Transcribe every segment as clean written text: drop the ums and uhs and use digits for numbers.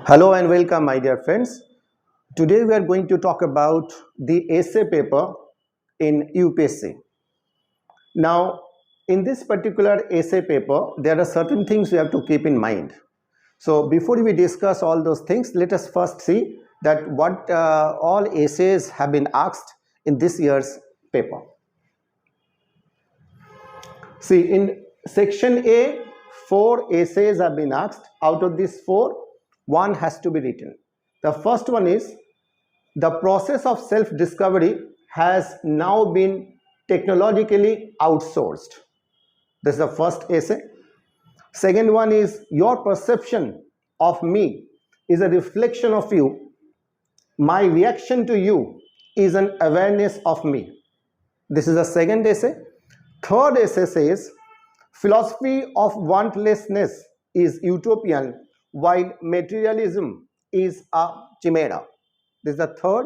Hello and welcome, my dear friends. Today we are going to talk about the essay paper in UPSC. Now, in this particular essay paper, there are certain things we have to keep in mind. So, before we discuss all those things, let us first see that what all essays have been asked in this year's paper. See, in section A, 4 essays have been asked. Out of these 4, one has to be written. The first one is the process of self-discovery has now been technologically outsourced. This is the first essay. Second one is your perception of me is a reflection of you. My reaction to you is an awareness of me. This is the second essay. Third essay says philosophy of wantlessness is utopian while materialism is a chimera. This is the third.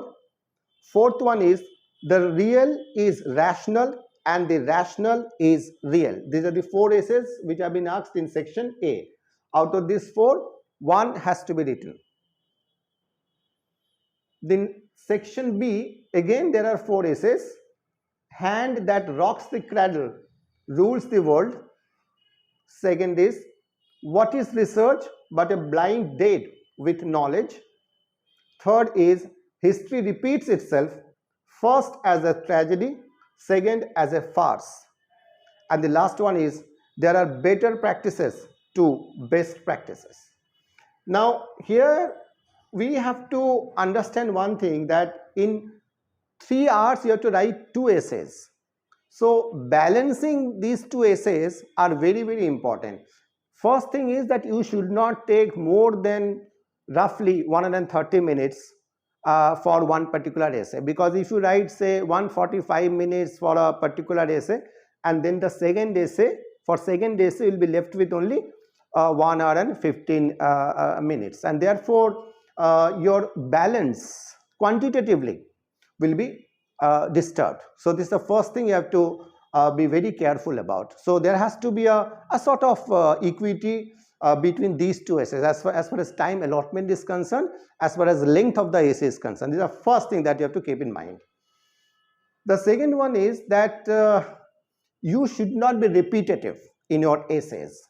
Fourth one is the real is rational and the rational is real. These are the 4 essays which have been asked in section A. Out of these 4, one has to be written. Then section B, again there are 4 essays. Hand that rocks the cradle rules the world. Second is what is research but a blind date with knowledge. Third is history repeats itself, first as a tragedy, second as a farce. And the last one is there are better practices to best practices. Now here we have to understand one thing, that in 3 hours you have to write 2 essays. So balancing these 2 essays are very important. First thing is that you should not take more than roughly 130 minutes for one particular essay, because if you write say 145 minutes for a particular essay and then the second essay will be left with only 1 hour and 15 minutes, and therefore your balance quantitatively will be disturbed. So this is the first thing you have to be very careful about. So there has to be a sort of equity between these 2 essays as far as time allotment is concerned, as far as length of the essay is concerned. This is the first thing that you have to keep in mind. The second one is that you should not be repetitive in your essays,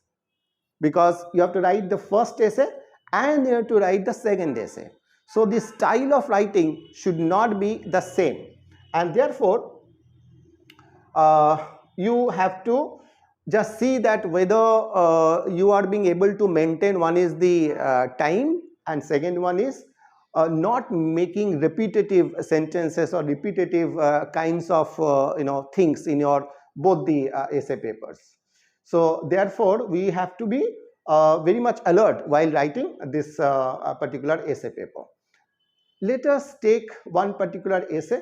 because you have to write the first essay and you have to write the second essay. So the style of writing should not be the same, and therefore you have to just see that whether you are being able to maintain, one is the time, and second one is not making repetitive sentences or repetitive kinds of things in your both the essay papers. So therefore we have to be very much alert while writing this particular essay paper. Let us take one particular essay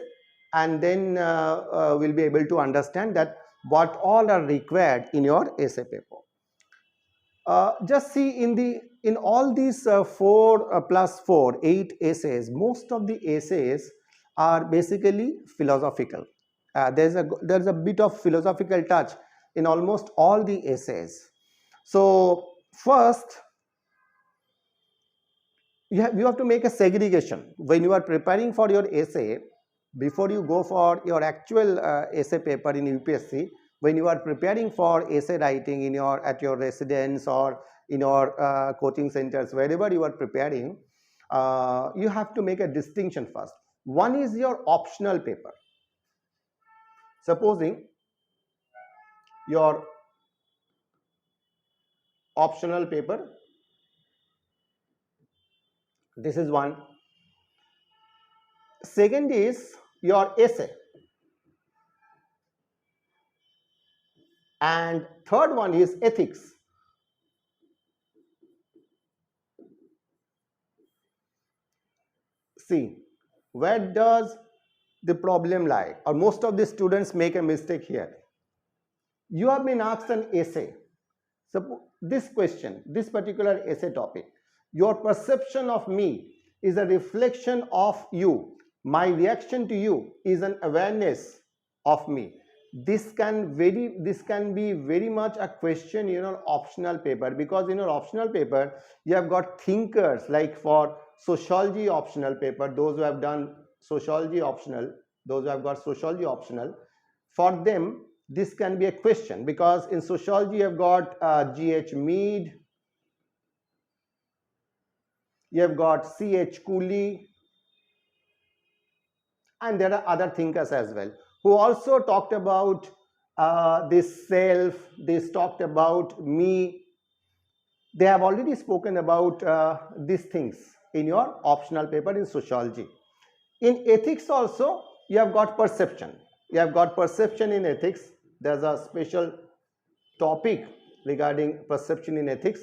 and then we'll be able to understand that what all are required in your essay paper. Just see in all these 4 plus 4, 8 essays, most of the essays are basically philosophical. There's a bit of philosophical touch in almost all the essays. So first you have to make a segregation when you are preparing for your essay. Before you go for your actual essay paper in UPSC, when you are preparing for essay writing at your residence or in your coaching centers, wherever you are preparing, you have to make a distinction first. One is your optional paper. Supposing your optional paper, this is one. Second is your essay, and third one is ethics. See, where does the problem lie, or most of the students make a mistake here. You have been asked an essay. So this question, this particular essay topic, your perception of me is a reflection of you. My reaction to you is an awareness of me. this can be very much a question in your optional paper, because in your optional paper you have got thinkers, like for sociology optional paper, those who have done sociology optional, those who have got sociology optional, for them this can be a question, because in sociology you have got G.H. Mead, you have got C.H. Cooley, and there are other thinkers as well who also talked about this self, they talked about me. They have already spoken about these things in your optional paper in sociology. In ethics also you have got perception. You have got perception in ethics. There's a special topic regarding perception in ethics.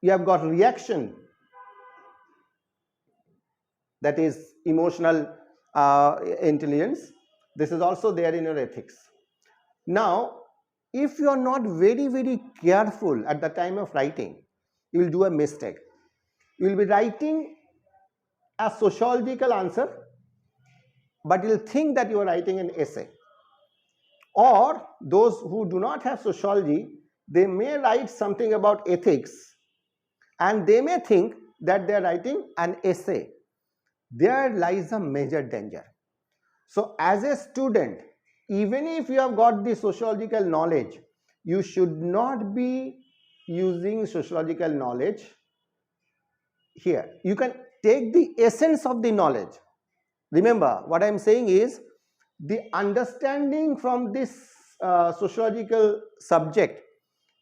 You have got reaction, that is emotional intelligence. This is also there in your ethics. Now, if you are not very careful at the time of writing, you will do a mistake. You will be writing a sociological answer, but you will think that you are writing an essay. Or those who do not have sociology, they may write something about ethics and they may think that they are writing an essay. There lies a major danger. So as a student, even if you have got the sociological knowledge, you should not be using sociological knowledge here. You can take the essence of the knowledge. Remember, what I am saying is the understanding from this sociological subject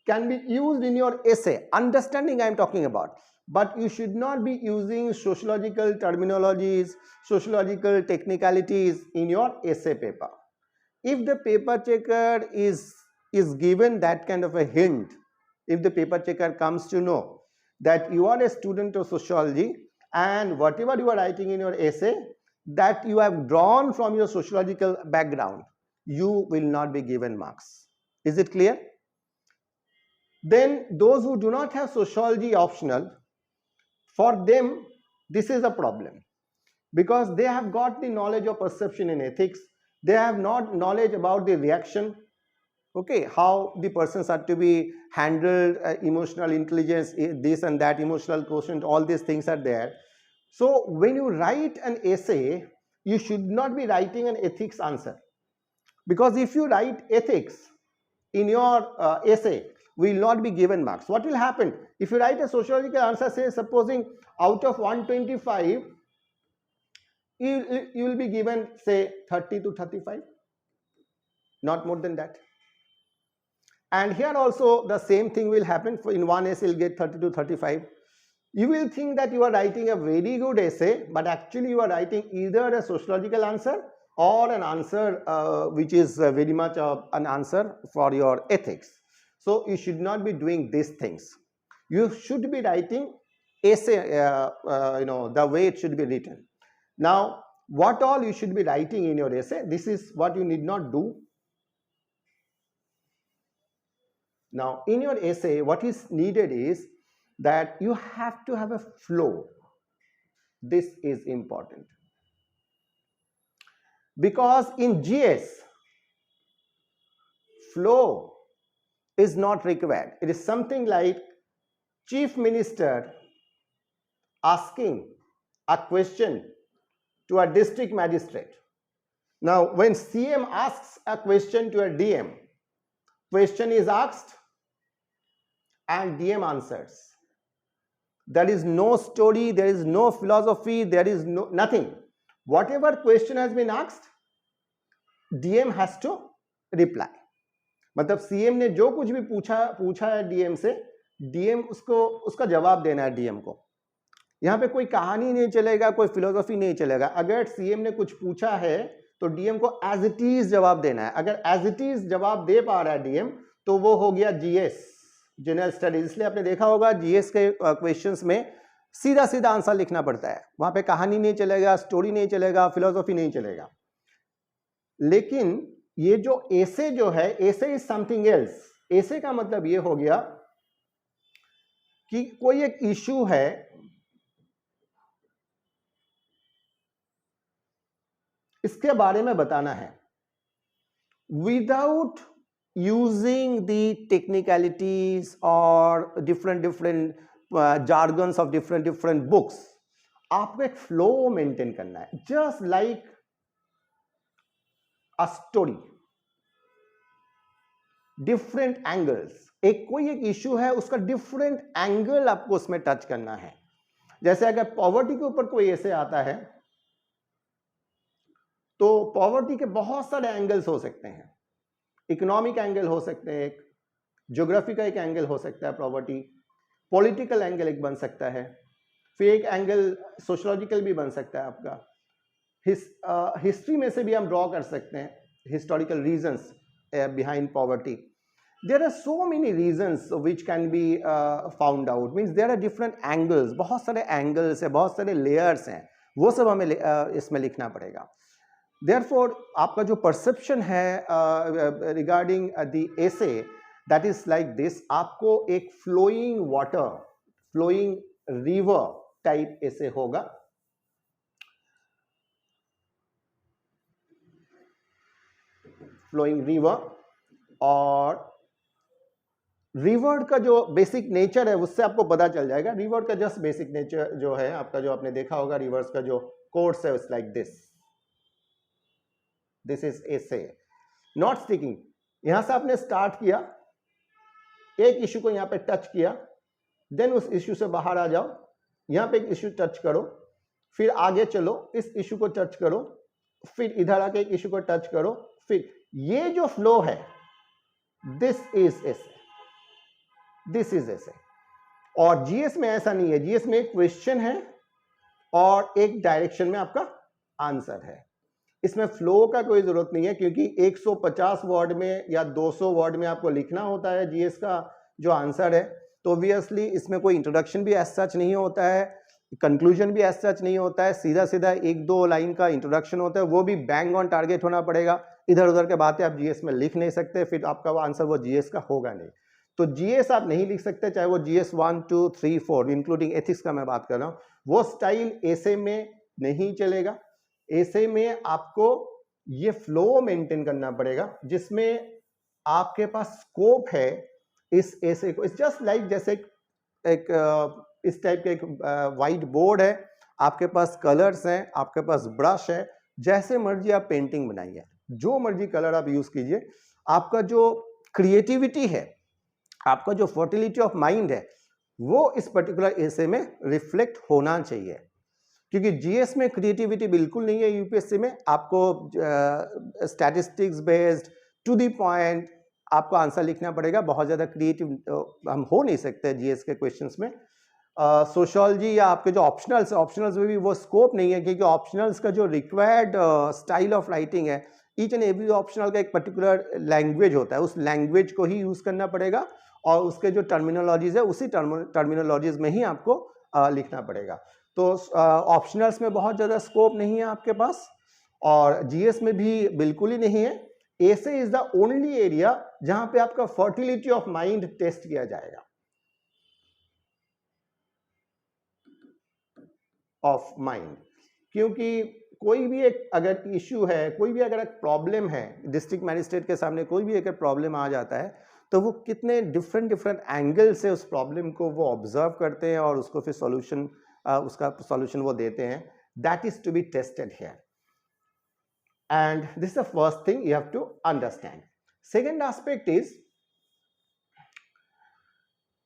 can be used in your essay. Understanding I am talking about. But you should not be using sociological terminologies, sociological technicalities in your essay paper. If the paper checker is given that kind of a hint, if the paper checker comes to know that you are a student of sociology and whatever you are writing in your essay that you have drawn from your sociological background, you will not be given marks. Is it clear? Then those who do not have sociology optional, for them this is a problem, because they have got the knowledge of perception in ethics, they have not knowledge about the reaction, okay, how the persons are to be handled, emotional intelligence, this and that, emotional quotient, all these things are there. So when you write an essay, you should not be writing an ethics answer, because if you write ethics in your essay, will not be given marks. What will happen if you write a sociological answer, say supposing out of 125 you will be given say 30 to 35, not more than that. And here also the same thing will happen. For in one essay you will get 30 to 35. You will think that you are writing a very good essay, but actually you are writing either a sociological answer or an answer which is very much an answer for your ethics. So you should not be doing these things. You should be writing essay the way it should be written. Now what all you should be writing in your essay, this is what you need not do. Now in your essay what is needed is that you have to have a flow. This is important, because in GS flow is not required. It is something like Chief Minister asking a question to a district magistrate. Now when CM asks a question to a DM, question is asked and DM answers. There is no story, there is no philosophy, there is nothing. Whatever question has been asked, DM has to reply. मतलब CM ने जो कुछ भी पूछा है DM से, DM उसका जवाब देना है डीएम को. यहाँ पे कोई कहानी नहीं चलेगा, कोई फिलोसफी नहीं चलेगा. अगर सीएम ने कुछ पूछा है तो डीएम को एज इट इज जवाब देना है. अगर एज इट इज जवाब दे पा रहा है डीएम तो वो हो गया जीएस, जनरल स्टडीज. इसलिए आपने देखा होगा जीएस के क्वेश्चंस में सीधा सीधा आंसर लिखना पड़ता है. वहां पे कहानी नहीं चलेगा, स्टोरी नहीं चलेगा, फिलोसफी नहीं चलेगा. लेकिन ये जो एसे जो है, एसे इज समथिंग एल्स. एसे का मतलब ये हो गया कि कोई एक इशू है, इसके बारे में बताना है. without using the technicalities or different jargons of different books, आपको एक फ्लो मेंटेन करना है, just like a story, different angles. कोई एक इशू है, उसका डिफरेंट एंगल आपको उसमें टच करना है। जैसे अगर पॉवर्टी के ऊपर कोई ऐसे आता है तो पॉवर्टी के बहुत सारे एंगल्स हो सकते हैं। इकोनॉमिक एंगल हो सकते हैं, एक ज्योग्राफी का एक एंगल हो सकता है पॉवर्टी, पॉलिटिकल एंगल एक बन सकता है, फिर एक एंगल सोशोलॉजिकल भी बन सकता है आपका। हिस्ट्री में से भी हम ड्रॉ कर सकते हैं historical reasons behind poverty. There are so many reasons which can be found out, means there are different angles, बहुत सारे एंगल्स हैं, बहुत सारे लेयर्स हैं, वो सब हमें इसमें लिखना पड़ेगा। Therefore, आपका जो परसेप्शन है regarding the essay, that is like this. आपको एक flowing water, flowing river type essay होगा। फ्लोइंग रिवर, और रिवर का जो बेसिक नेचर है उससे आपको पता चल जाएगा। रिवर का जस्ट बेसिक नेचर जो है आपका, जो आपने देखा होगा रिवर्स का जो कोर्स है, it's like this. This is essay, not sticking. यहां से आपने स्टार्ट किया, एक इश्यू को यहां पे टच किया, देन उस इश्यू से बाहर आ जाओ, यहां पे एक इश्यू टच करो, फिर आगे चलो, इस इश्यू को टच करो, फिर इधर आके एक इश्यू को टच करो, फिर ये जो फ्लो है, this is essay, this is essay. और जीएस में ऐसा नहीं है, जीएस में एक क्वेश्चन है और एक डायरेक्शन में आपका आंसर है। इसमें फ्लो का कोई जरूरत नहीं है, क्योंकि 150 वर्ड में या 200 वर्ड में आपको लिखना होता है जीएस का जो आंसर है। तो ऑब्वियसली इसमें कोई इंट्रोडक्शन भी एज सच नहीं होता है, कंक्लूजन भी एज सच नहीं होता है, सीधा सीधा 1-2 लाइन का इंट्रोडक्शन होता है, वो भी बैंग ऑन टारगेट होना पड़ेगा। इधर उधर के बातें आप जीएस में लिख नहीं सकते, फिर आपका वो आंसर वो जीएस का होगा नहीं। तो जीएस आप नहीं लिख सकते, चाहे वो जीएस 1, 2, 3, 4 इंक्लूडिंग एथिक्स का मैं बात कर रहा हूँ, वो स्टाइल एसे में नहीं चलेगा। ऐसे में आपको ये फ्लो मेंटेन करना पड़ेगा, जिसमें आपके पास स्कोप है इस ऐसे को। इट्स जस्ट लाइक जैसे एक इस टाइप के एक वाइट बोर्ड है, आपके पास कलर्स हैं, आपके पास ब्रश है, जैसे मर्जी आप पेंटिंग बनाइए, जो मर्जी कलर आप यूज कीजिए। आपका जो क्रिएटिविटी है, आपका जो फर्टिलिटी ऑफ माइंड है, वो इस पर्टिकुलर ऐसे में रिफ्लेक्ट होना चाहिए। क्योंकि जीएस में क्रिएटिविटी बिल्कुल नहीं है, यूपीएससी में आपको statistics based to the point आपको आंसर लिखना पड़ेगा। बहुत ज़्यादा क्रिएटिव हम हो नहीं सकते जीएस के क्वेश्चंस में। सोशियोलॉजी या आपके जो ऑप्शनल्स में भी वो स्कोप नहीं है, क्योंकि ऑप्शनल्स का जो रिक्वायर्ड स्टाइल ऑफ राइटिंग है, ईच एंड एवरी ऑप्शनल का एक पर्टिकुलर लैंग्वेज होता है, उस लैंग्वेज को ही यूज़ करना पड़ेगा, और उसके जो टर्मिनोलॉजीज है उसी टर्मिनोलॉजीज में ही आपको लिखना पड़ेगा। तो ऑप्शनल्स में बहुत ज़्यादा स्कोप नहीं है आपके पास, और जीएस में भी बिल्कुल ही नहीं है। ऐसे इज द ओनली एरिया जहां पे आपका फर्टिलिटी ऑफ माइंड टेस्ट किया जाएगा, ऑफ माइंड। क्योंकि कोई भी एक अगर इश्यू है, कोई भी अगर एक प्रॉब्लम है, डिस्ट्रिक्ट मैजिस्ट्रेट के सामने कोई भी अगर प्रॉब्लम आ जाता है, तो वो कितने डिफरेंट एंगल से उस प्रॉब्लम को वो ऑब्जर्व करते हैं और उसको फिर सॉल्यूशन उसका सॉल्यूशन वो देते हैं। That is to be tested here, and this is the first thing you have to understand. Second aspect is,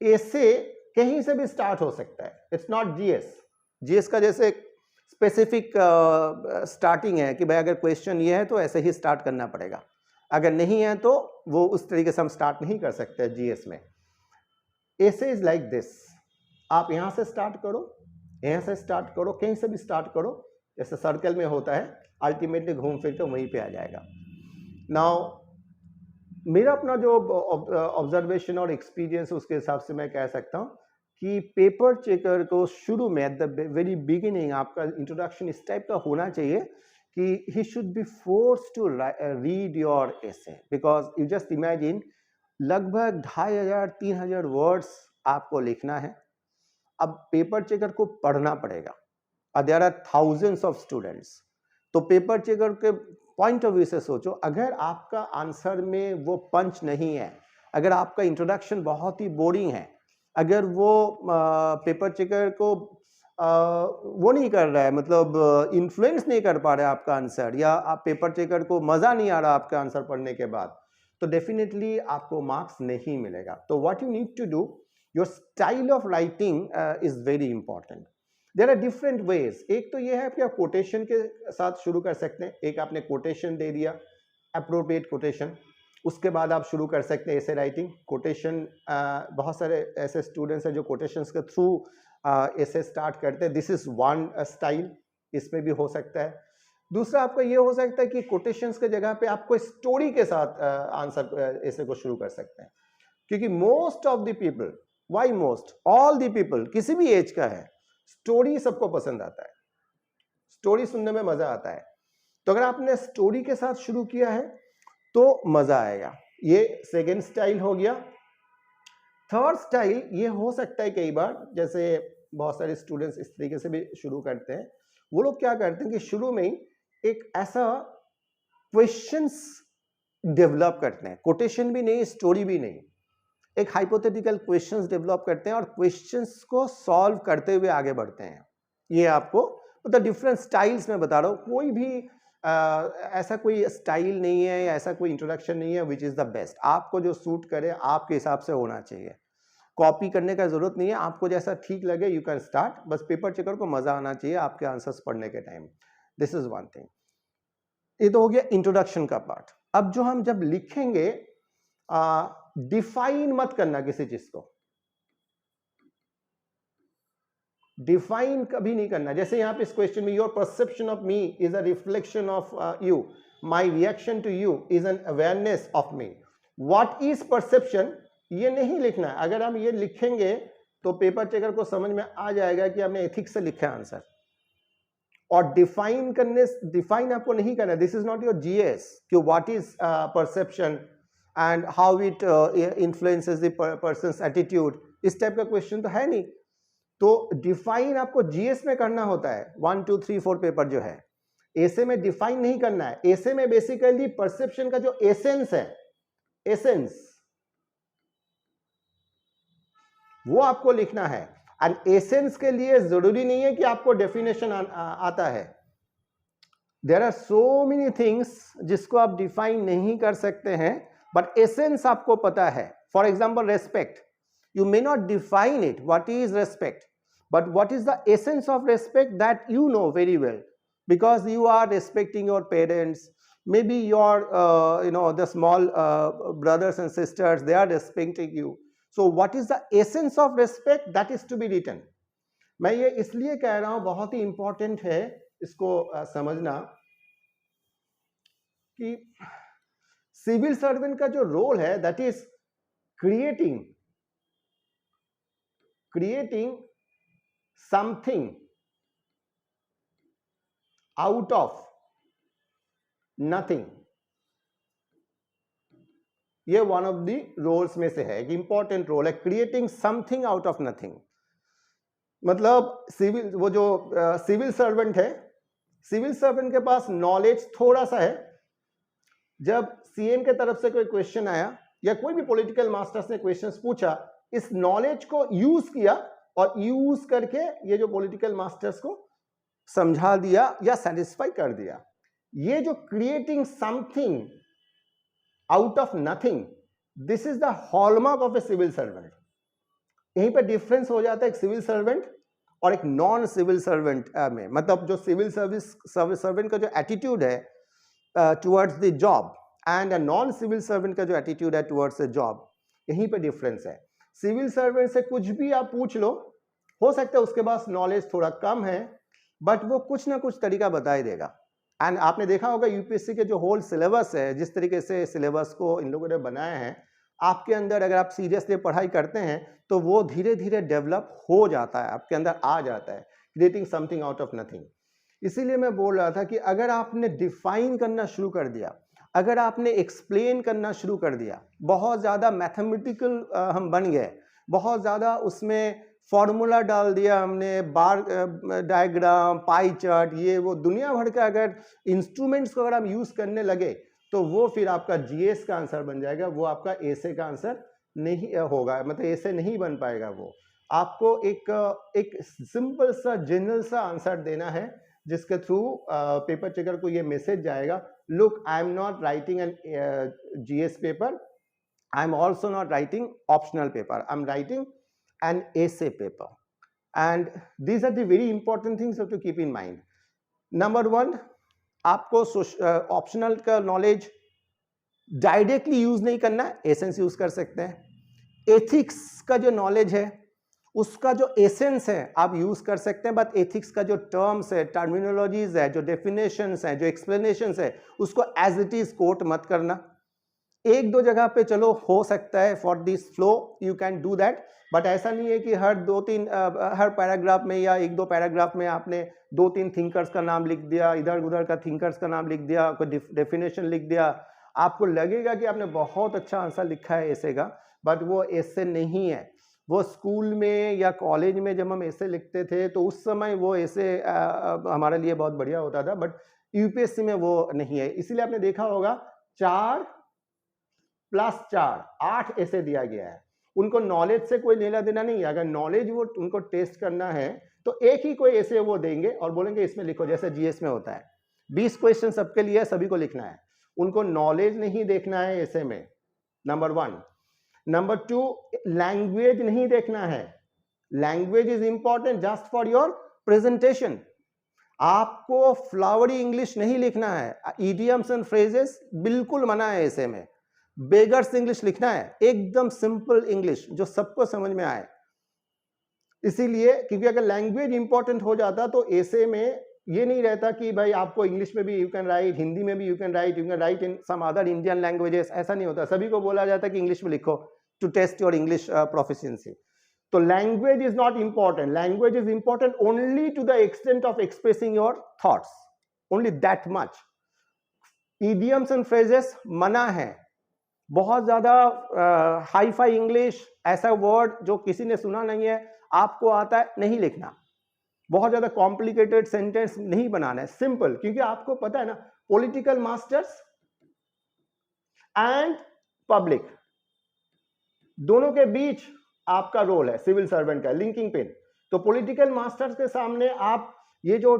ऐसे कहीं से भी स्टार्ट हो सकता है, इट्स नॉट जीएस। जीएस का जैसे स्पेसिफिक स्टार्टिंग है कि भाई अगर क्वेश्चन ये है तो ऐसे ही स्टार्ट करना पड़ेगा, अगर नहीं है तो वो उस तरीके से हम स्टार्ट नहीं कर सकते जीएस में। ऐसे इज लाइक दिस, आप यहां से स्टार्ट करो, यहां से स्टार्ट करो, कहीं से भी स्टार्ट करो, जैसे सर्कल में होता है, अल्टीमेटली घूम फिर के वहीं पे आ जाएगा। नाउ मेरा अपना जो ऑब्जर्वेशन और एक्सपीरियंस, उसके हिसाब से मैं कह सकता हूँ कि पेपर चेकर को शुरू में एट द वेरी बिगिनिंग आपका इंट्रोडक्शन इस टाइप का होना चाहिए कि he should be force to read your essay, because you just imagine लगभग 2500-3000 वर्ड्स आपको लिखना है। अब पेपर चेकर को पढ़ना पड़ेगा, there are thousands of students, तो पेपर चेकर के पॉइंट ऑफ व्यू से सोचो, अगर आपका आंसर में वो पंच नहीं है, अगर आपका इंट्रोडक्शन बहुत ही बोरिंग है, अगर वो पेपर चेकर को वो नहीं कर रहा है, मतलब इन्फ्लुएंस नहीं कर पा रहा है आपका आंसर, या आप पेपर चेकर को मज़ा नहीं आ रहा आपका आंसर पढ़ने के बाद, तो डेफिनेटली आपको मार्क्स नहीं मिलेगा. तो what you need to do, your style of writing is very important. There are different ways. एक तो ये है कि आप कोटेशन के साथ शुरू कर सकते हैं. एक आपने कोटेशन दे दिया, अप्रोप्रिएट कोटेशन, उसके बाद आप शुरू कर सकते हैं ऐसे राइटिंग. कोटेशन, बहुत सारे ऐसे स्टूडेंट्स हैं जो कोटेशंस के थ्रू ऐसे स्टार्ट करते हैं. दिस इज वन स्टाइल, इसमें भी हो सकता है. दूसरा आपका ये हो सकता है कि कोटेशंस के जगह पे आप कोई स्टोरी के साथ आंसर ऐसे को शुरू कर सकते हैं. क्योंकि most of the people, why most, all the people, किसी भी एज का है, स्टोरी सबको पसंद आता है, स्टोरी सुनने में मजा आता है. तो अगर आपने स्टोरी के साथ शुरू किया है तो मजा आएगा. ये सेकेंड स्टाइल हो गया. थर्ड स्टाइल ये हो सकता है कई बार, जैसे बहुत सारे स्टूडेंट्स इस तरीके से भी शुरू करते हैं. वो लोग क्या करते हैं कि शुरू में ही एक ऐसा क्वेश्चंस डेवलप करते हैं, कोटेशन भी नहीं, स्टोरी भी नहीं, एक हाइपोथेटिकल क्वेश्चंस डेवलप करते हैं और क्वेश्चंस को सॉल्व करते हुए आगे बढ़ते हैं. ये आपको मतलब डिफरेंट स्टाइल्स में बता रहा हूँ. कोई भी ऐसा कोई स्टाइल नहीं है या ऐसा कोई इंट्रोडक्शन नहीं है विच इज़ द बेस्ट. आपको जो सूट करे आपके हिसाब से होना चाहिए. कॉपी करने का जरूरत नहीं है, आपको जैसा ठीक लगे यू कैन स्टार्ट. बस पेपर चेकर को मजा आना चाहिए आपके आंसर्स पढ़ने के time. This is one thing. ये तो हो गया इंट्रोडक्शन का पार्ट. अब जो हम जब लिखेंगे, डिफाइन मत करना किसी चीज को, डिफाइन कभी नहीं करना. जैसे यहां पे इस क्वेश्चन में, your perception of me is a reflection of you, my reaction to you is an awareness of me. What is perception, ये नहीं लिखना है. अगर हम ये लिखेंगे तो पेपर चेकर को समझ में आ जाएगा कि हमने एथिक्स से लिखा है आंसर. और डिफाइन आपको नहीं करना. This is not your GS कि what is perception and how it influences the person's attitude. इस टाइप का क्वेश्चन तो है नहीं. तो डिफाइन आपको जीएस में करना होता है. 1 2 3 4 पेपर जो है, ऐसे में डिफाइन नहीं करना है. ऐसे में बेसिकली परसेप्शन का जो एसेंस है, एसेंस, वो आपको लिखना है. एंड एसेंस के लिए जरूरी नहीं है कि आपको डेफिनेशन आता है. There are so many things जिसको आप डिफाइन नहीं कर सकते हैं, बट एसेंस आपको पता है. For example respect, you may not define it, what is respect, but what is the essence of respect that you know very well, because you are respecting your parents, maybe your the small brothers and sisters, they are respecting you. So what is the essence of respect, that is to be written. मैं ये इसलिए कह रहा हूं, बहुत ही important है इसको समझना कि सिविल सर्वेंट का जो रोल है, that is creating something out of nothing. ये वन ऑफ द रोल्स में से है, एक इंपॉर्टेंट रोल है, creating something out of nothing. मतलब वो जो सिविल सर्वेंट है, सिविल सर्वेंट के पास नॉलेज थोड़ा सा है. जब सीएम के तरफ से कोई क्वेश्चन आया या कोई भी पॉलिटिकल मास्टर्स ने क्वेश्चंस पूछा, इस नॉलेज को यूज किया और यूज करके ये जो पॉलिटिकल मास्टर्स को समझा दिया या सेटिस्फाई कर दिया. ये जो creating something out of nothing, this is the hallmark of a civil servant. यहीं पे डिफरेंस हो जाता है एक सिविल सर्वेंट और एक नॉन सिविल सर्वेंट में. मतलब जो सिविल सर्वेंट का जो एटीट्यूड है towards the job and a non civil servant का जो एटीट्यूड है टुवर्ड्स द जॉब, यहीं पे डिफरेंस है. सिविल सर्वेंट से कुछ भी आप पूछ लो, हो सकता है उसके पास नॉलेज थोड़ा कम है, बट वो कुछ ना कुछ तरीका बता ही देगा. एंड आपने देखा होगा यूपीएससी के जो होल सिलेबस है, जिस तरीके से सिलेबस को इन लोगों ने बनाया है, आपके अंदर अगर आप सीरियसली पढ़ाई करते हैं तो वो धीरे धीरे डेवलप हो जाता है, आपके अंदर आ जाता है, creating something out of nothing. इसीलिए मैं बोल रहा था कि अगर आपने डिफाइन करना शुरू कर दिया, अगर आपने एक्सप्लेन करना शुरू कर दिया, बहुत ज़्यादा मैथमेटिकल हम बन गए, बहुत ज़्यादा उसमें फॉर्मूला डाल दिया हमने, बार डायग्राम, पाई चार्ट, ये वो दुनिया भर का अगर इंस्ट्रूमेंट्स को अगर हम यूज करने लगे तो वो फिर आपका जीएस का आंसर बन जाएगा, वो आपका एसे का आंसर नहीं होगा, मतलब एसे नहीं बन पाएगा। वो आपको एक सिंपल सा जनरल सा आंसर देना है जिसके थ्रू पेपर चेकर को ये मैसेज जाएगा, look I am not writing an GS paper, I am also not writing optional paper, I am writing an essay paper, and these are the very important things you have to keep in mind. Number one, आपको optional का knowledge directly use नहीं करना है, essence use कर सकते हैं। Ethics का जो नॉलेज है उसका जो एसेंस है आप यूज कर सकते हैं, बट एथिक्स का जो टर्म्स है, टर्मिनोलॉजीज है, जो डेफिनेशंस है, जो एक्सप्लेनेशंस है, उसको एज इट इज कोट मत करना। एक दो जगह पे चलो हो सकता है for this flow you can do that, but ऐसा नहीं है कि हर पैराग्राफ में या एक दो पैराग्राफ में आपने दो तीन थिंकर्स का नाम लिख दिया, इधर उधर का थिंकर्स का नाम लिख दिया, कोई डेफिनेशन लिख दिया, आपको लगेगा कि आपने बहुत अच्छा आंसर लिखा है ऐसे का, बट वो ऐसे नहीं है। वो स्कूल में या कॉलेज में जब हम ऐसे लिखते थे तो उस समय वो ऐसे हमारे लिए बहुत बढ़िया होता था, बट यूपीएससी में वो नहीं है। इसीलिए आपने देखा होगा 4 + 4 8 ऐसे दिया गया है। उनको नॉलेज से कोई लेना देना नहीं है, अगर नॉलेज वो उनको टेस्ट करना है तो एक ही कोई ऐसे वो देंगे और बोलेंगे इसमें लिखो, जैसे जीएस में होता है 20 क्वेश्चन सबके लिए, सभी को लिखना है, उनको नॉलेज नहीं देखना है ऐसे में, नंबर 1। नंबर 2, लैंग्वेज नहीं देखना है, language is important just for your presentation. आपको फ्लावरी इंग्लिश नहीं लिखना है, इडियम्स एंड फ्रेजेस बिल्कुल मना है ऐसे में, बेगर्स इंग्लिश लिखना है, एकदम सिंपल इंग्लिश जो सबको समझ में आए। इसीलिए क्योंकि अगर लैंग्वेज इंपॉर्टेंट हो जाता तो ऐसे में ये नहीं रहता कि भाई आपको इंग्लिश में भी यू कैन राइट, हिंदी में भी you can write in some other Indian languages, ऐसा नहीं होता। सभी को बोला जाता है कि इंग्लिश में लिखो to test your English proficiency. तो language is not important, language is important only to the extent of expressing your thoughts, only that much. Idioms and phrases मना है, बहुत ज्यादा हाई फाई इंग्लिश, ऐसा वर्ड जो किसी ने सुना नहीं है, आपको आता है, नहीं लिखना। बहुत ज्यादा कॉम्प्लिकेटेड सेंटेंस नहीं बनाना है, सिंपल, क्योंकि आपको पता है ना पॉलिटिकल मास्टर्स एंड पब्लिक दोनों के बीच आपका रोल है, सिविल सर्वेंट का लिंकिंग पिन। तो पॉलिटिकल मास्टर्स के सामने आप ये जो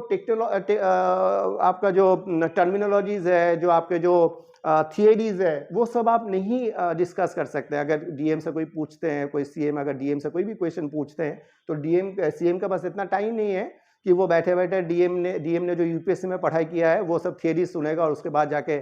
आपका जो टर्मिनोलॉजीज है, जो आपके जो थियरीज है, वो सब आप नहीं डिस्कस कर सकते। अगर डीएम से कोई पूछते हैं, कोई सीएम अगर डीएम से कोई भी क्वेश्चन पूछते हैं तो सीएम का बस इतना टाइम नहीं है कि वो बैठे बैठे डीएम ने जो यूपीएससी में पढ़ाई किया है वो सब थियरीज सुनेगा और उसके बाद जाके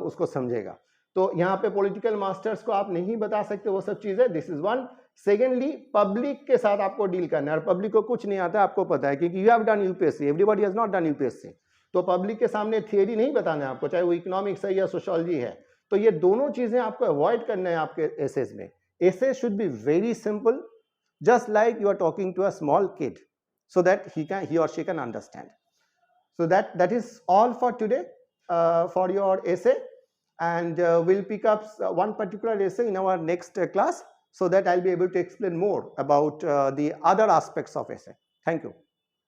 उसको समझेगा। तो यहाँ पे पॉलिटिकल मास्टर्स को आप नहीं बता सकते वो सब चीजें, this is one. Secondly, public के साथ आपको डील करना है और पब्लिक को कुछ नहीं आता, आपको पता है, क्योंकि you have done UPSC, everybody has not done UPSC. तो पब्लिक के सामने थियरी नहीं बताना है आपको, चाहे वो इकोनॉमिक्स है या सोशियोलॉजी है। तो ये दोनों चीजें आपको अवॉइड करना है आपके एसेज में। Essay should be very simple, just like you are talking to a small kid, so that he or she can understand. So that is all for today for your essay, and we'll pick up one particular essay in our next class, so that I'll be able to explain more about the other aspects of essay. Thank you.